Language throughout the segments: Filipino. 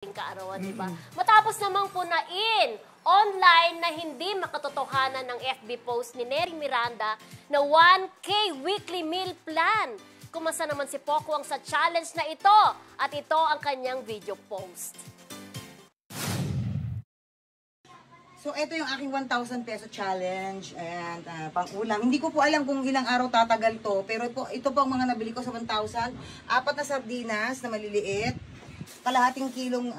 kaarawan, di ba? Matapos namang punain online na hindi makatotohanan ng FB post ni Neri Miranda na 1K weekly meal plan. Kumasa naman si Pokwang sa challenge na ito at ito ang kanyang video post. So, ito yung aking 1,000 peso challenge and pang-ulam. Hindi ko po alam kung ilang araw tatagal to, pero ito po ang mga nabili ko sa 1,000. 4 na sardinas na maliliit, kalahating kilong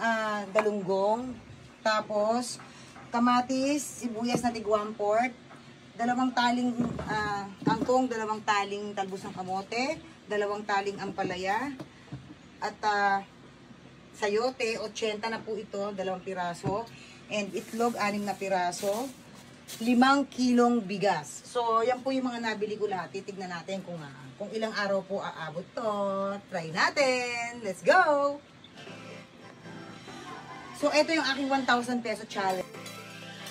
galunggong, tapos kamatis, sibuyas na tig 1/4, 2 taling kangkong, 2 taling talbos ng kamote, 2 taling ampalaya, at sayote, 80 na po ito, 2 piraso. And itlog, 6 na piraso, 5 kilong bigas. So, yan po yung mga nabili ko lahat. Titignan natin kung ilang araw po aabot to. Try natin. Let's go! So, ito yung aking 1,000 peso challenge.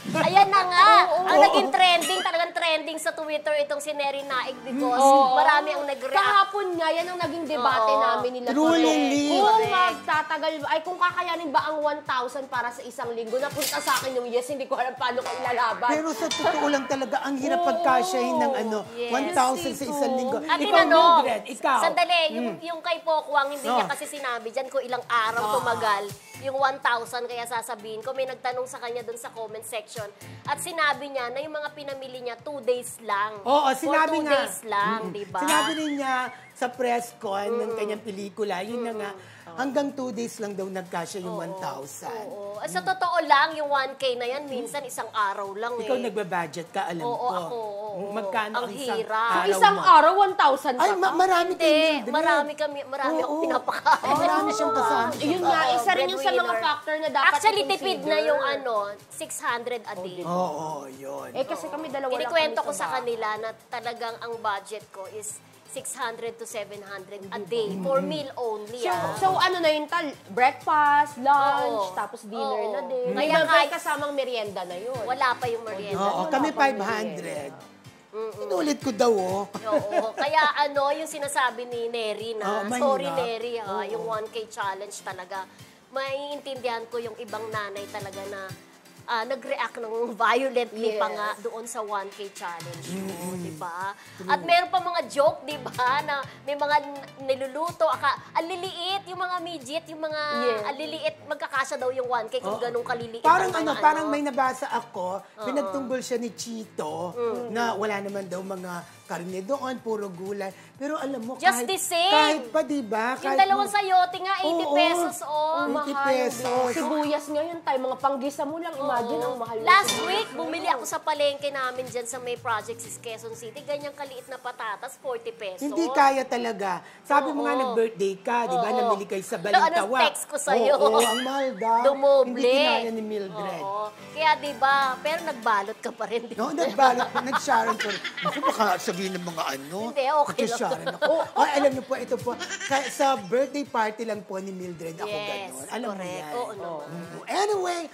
Ayan na nga! Ang naging trending, talagang trending sa Twitter itong si Neri Naig because marami ang nag-react. Kahapon nga, yan ang naging debate namin nila. Kung magtatagal, ay kung kakayanin ba ang 1,000 para sa isang linggo, napunta sa akin yung yes, hindi ko alam paano ko ilalaban. Pero sa totoo lang talaga, ang hirap pagkasyahin ng 1,000 sa isang linggo. At Ikaw, Mildred, ikaw. Sandali, yung kay Pokwang, hindi niya kasi sinabi dyan kung ilang araw tumagal yung 1,000, kaya sasabihin ko, may nagtanong sa kanya dun sa comment section. At sinabi niya na yung mga pinamili niya, 2 days lang. Oo, sinabi nga. 2 days lang, di ba? Sinabi rin niya sa press con ng kanyang pelikula, yun na nga, hanggang 2 days lang daw nagkasya yung 1,000. Oo. Sa totoo lang, yung 1K na yan, minsan isang araw lang Ikaw nagbabudget ka, alam ko. Oo, ako. Magkano ang isang hirap. araw Isang mo? araw, 1,000 pa. Ay, marami kayo, Hindi, marami akong pinapakain. Marami siyang kasama. Yun nga, isa rin yung sa mga factor na dapat Actually, i-consider. tipid na yung 600 a day. Oo, yun. Eh, kasi kami dalawa lang Kinikwento kami ko sa kanila na talagang ang budget ko is 600 to 700 a day for meal only. So, ano na yun, breakfast, lunch, Oo. tapos dinner na din. Kaya May kasamang merienda na yun. Wala pa yung merienda. Oo, kami 500. Inulit ko daw, Oo. Kaya yung sinasabi ni Neri na, sorry Neri yung 1K challenge talaga, maiintindihan ko yung ibang nanay talaga na nag-react ng violently pa nga doon sa 1K challenge. Diba? At meron pa mga joke, diba, na may mga niluluto, ang liliit, yung mga midget, yung mga ang liliit, magkakasya daw yung 1K kung ganun kaliliit. Parang parang may nabasa ako, pinagtunggol siya ni Chito, na wala naman daw mga karne doon, puro gulay. Pero alam mo, just the same. Kahit pa, diba? Yung dalawang sayote nga, 80 pesos, 80 pesos. Sibuyas ngayon tayo, mga panggisa mo lang, imagine ang mahal. Last week, bumili ako sa palengke namin dyan sa may project sa Quezon City. Ganyang kaliit na patatas, 40 pesos. Hindi kaya talaga. Sabi mo nga, nag-birthday ka, di ba? Namili kayo sa Balintawa. Ano text ko sa'yo? Oo, ang mahal daw. Dumoble. Hindi kinaya ni Mildred. Oo. Kaya di ba, pero nagbalot ka pa rin. No, nagbalot, nag-Sharon ko. Ako baka sabihin ng mga Hindi, okay lang. Sharon ako. Ay, alam niyo po, ito po, sa birthday party lang po ni Mildred ako gano'n. Alam mo yan. Oo, no. Anyway,